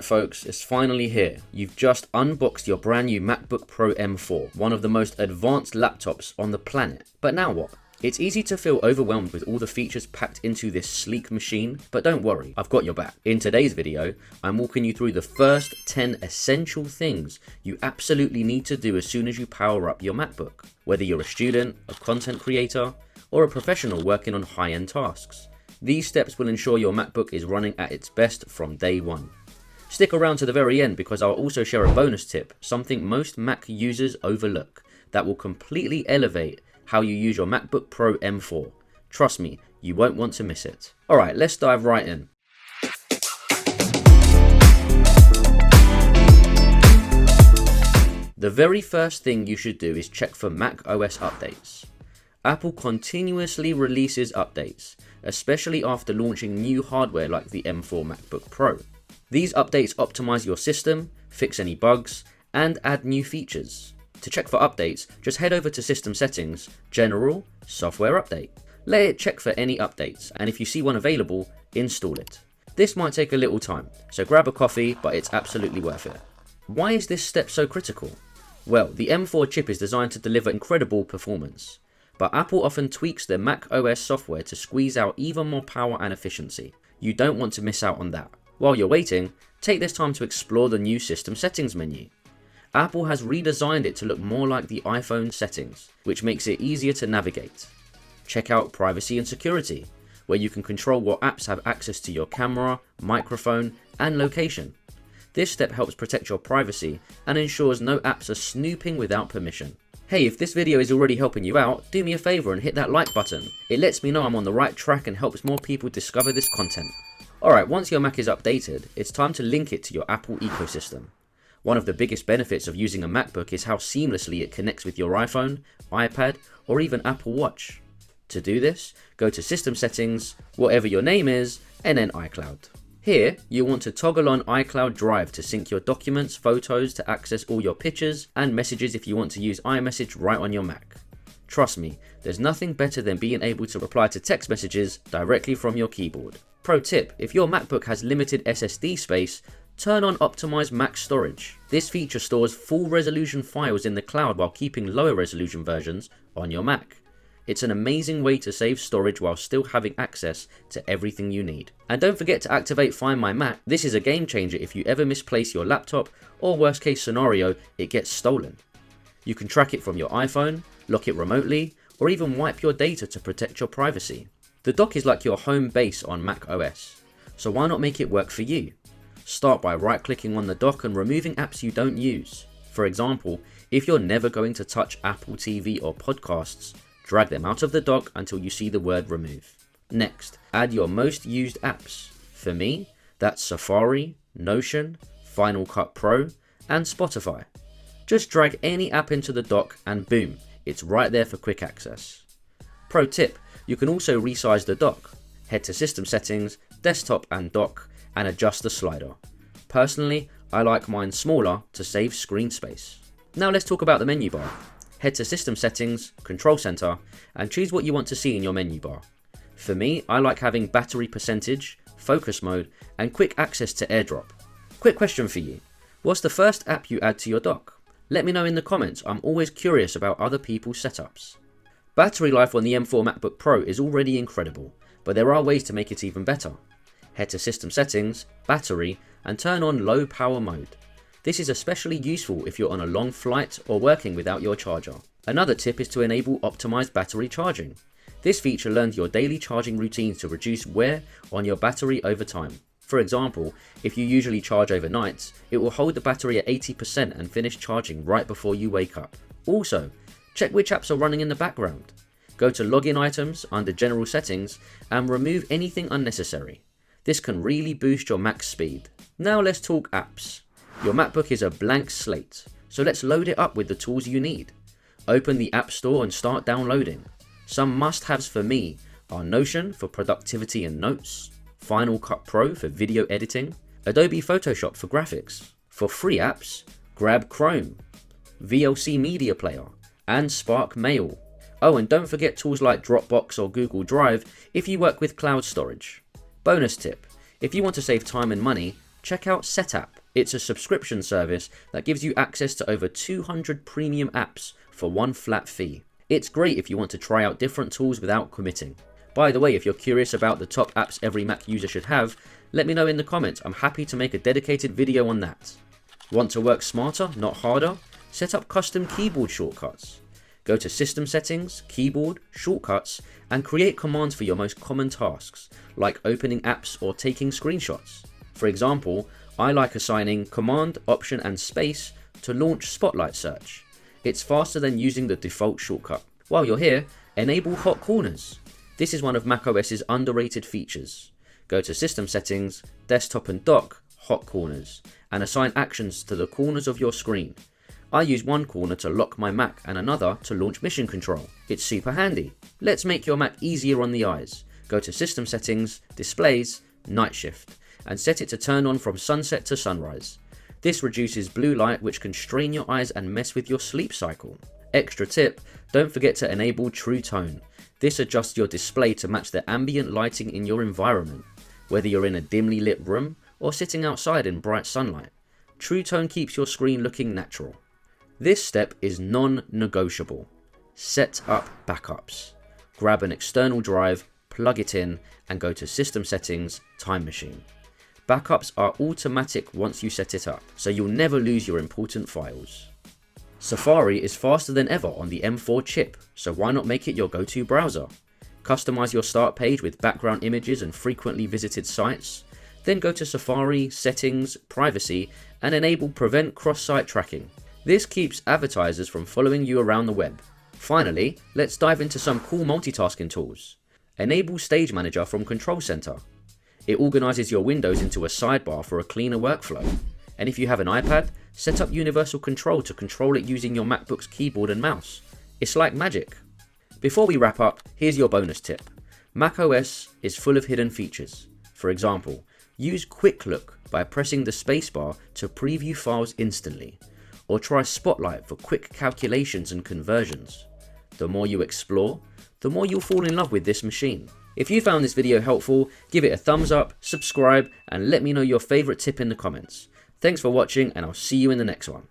Alright folks, it's finally here. You've just unboxed your brand new MacBook Pro M4, one of the most advanced laptops on the planet. But now what? It's easy to feel overwhelmed with all the features packed into this sleek machine, but don't worry, I've got your back. In today's video, I'm walking you through the first 10 essential things you absolutely need to do as soon as you power up your MacBook. Whether you're a student, a content creator, or a professional working on high-end tasks. These steps will ensure your MacBook is running at its best from day one. Stick around to the very end because I'll also share a bonus tip, something most Mac users overlook, that will completely elevate how you use your MacBook Pro M4. Trust me, you won't want to miss it. Alright, let's dive right in. The very first thing you should do is check for Mac OS updates. Apple continuously releases updates, especially after launching new hardware like the M4 MacBook Pro. These updates optimize your system, fix any bugs, and add new features. To check for updates, just head over to System Settings, General, Software Update. Let it check for any updates, and if you see one available, install it. This might take a little time, so grab a coffee, but it's absolutely worth it. Why is this step so critical? Well, the M4 chip is designed to deliver incredible performance, but Apple often tweaks their Mac OS software to squeeze out even more power and efficiency. You don't want to miss out on that. While you're waiting, take this time to explore the new System Settings menu. Apple has redesigned it to look more like the iPhone settings, which makes it easier to navigate. Check out Privacy and Security, where you can control what apps have access to your camera, microphone, and location. This step helps protect your privacy and ensures no apps are snooping without permission. Hey, if this video is already helping you out, do me a favor and hit that like button. It lets me know I'm on the right track and helps more people discover this content. Alright, once your Mac is updated, it's time to link it to your Apple ecosystem. One of the biggest benefits of using a MacBook is how seamlessly it connects with your iPhone, iPad, or even Apple Watch. To do this, go to System Settings, whatever your name is, and then iCloud. Here, you want to toggle on iCloud Drive to sync your documents, photos, to access all your pictures, and messages if you want to use iMessage right on your Mac. Trust me, there's nothing better than being able to reply to text messages directly from your keyboard. Pro tip, if your MacBook has limited SSD space, turn on Optimize Mac Storage. This feature stores full resolution files in the cloud while keeping lower resolution versions on your Mac. It's an amazing way to save storage while still having access to everything you need. And don't forget to activate Find My Mac. This is a game changer if you ever misplace your laptop, or worst case scenario, it gets stolen. You can track it from your iPhone, lock it remotely, or even wipe your data to protect your privacy. The dock is like your home base on Mac OS, so why not make it work for you? Start by right-clicking on the dock and removing apps you don't use. For example, if you're never going to touch Apple TV or podcasts, drag them out of the dock until you see the word remove. Next, add your most used apps. For me, that's Safari, Notion, Final Cut Pro, and Spotify. Just drag any app into the dock and boom, it's right there for quick access. Pro tip, you can also resize the dock. Head to System Settings, Desktop and Dock, and adjust the slider. Personally, I like mine smaller to save screen space. Now let's talk about the menu bar. Head to System Settings, Control Center, and choose what you want to see in your menu bar. For me, I like having battery percentage, focus mode, and quick access to AirDrop. Quick question for you. What's the first app you add to your dock? Let me know in the comments, I'm always curious about other people's setups. Battery life on the M4 MacBook Pro is already incredible, but there are ways to make it even better. Head to System Settings, Battery, and turn on Low Power Mode. This is especially useful if you're on a long flight or working without your charger. Another tip is to enable optimized battery charging. This feature learns your daily charging routines to reduce wear on your battery over time. For example, if you usually charge overnight, it will hold the battery at 80% and finish charging right before you wake up. Also, check which apps are running in the background. Go to Login Items under General Settings and remove anything unnecessary. This can really boost your Mac's speed. Now let's talk apps. Your MacBook is a blank slate, so let's load it up with the tools you need. Open the App Store and start downloading. Some must-haves for me are Notion for productivity and notes, Final Cut Pro for video editing, Adobe Photoshop for graphics. For free apps, grab Chrome, VLC Media Player, and Spark Mail. Oh, and don't forget tools like Dropbox or Google Drive if you work with cloud storage. Bonus tip, if you want to save time and money, check out Setapp. It's a subscription service that gives you access to over 200 premium apps for one flat fee. It's great if you want to try out different tools without committing. By the way, if you're curious about the top apps every Mac user should have, let me know in the comments. I'm happy to make a dedicated video on that. Want to work smarter, not harder? Set up custom keyboard shortcuts. Go to System Settings, Keyboard, Shortcuts, and create commands for your most common tasks, like opening apps or taking screenshots. For example, I like assigning Command, Option, and Space to launch Spotlight Search. It's faster than using the default shortcut. While you're here, enable Hot Corners. This is one of macOS's underrated features. Go to System Settings, Desktop and Dock, Hot Corners, and assign actions to the corners of your screen. I use one corner to lock my Mac and another to launch Mission Control. It's super handy. Let's make your Mac easier on the eyes. Go to System Settings, Displays, Night Shift, and set it to turn on from sunset to sunrise. This reduces blue light, which can strain your eyes and mess with your sleep cycle. Extra tip, don't forget to enable True Tone. This adjusts your display to match the ambient lighting in your environment, whether you're in a dimly lit room or sitting outside in bright sunlight. True Tone keeps your screen looking natural. This step is non-negotiable. Set up backups. Grab an external drive, plug it in, and go to System Settings, Time Machine. Backups are automatic once you set it up, so you'll never lose your important files. Safari is faster than ever on the M4 chip, so why not make it your go-to browser? Customize your start page with background images and frequently visited sites. Then go to Safari, Settings, Privacy, and enable Prevent Cross-Site Tracking. This keeps advertisers from following you around the web. Finally, let's dive into some cool multitasking tools. Enable Stage Manager from Control Center. It organizes your windows into a sidebar for a cleaner workflow. And if you have an iPad, set up Universal Control to control it using your MacBook's keyboard and mouse. It's like magic. Before we wrap up, here's your bonus tip. macOS is full of hidden features. For example, use Quick Look by pressing the spacebar to preview files instantly, or try Spotlight for quick calculations and conversions. The more you explore, the more you'll fall in love with this machine. If you found this video helpful, give it a thumbs up, subscribe, and let me know your favorite tip in the comments. Thanks for watching, and I'll see you in the next one.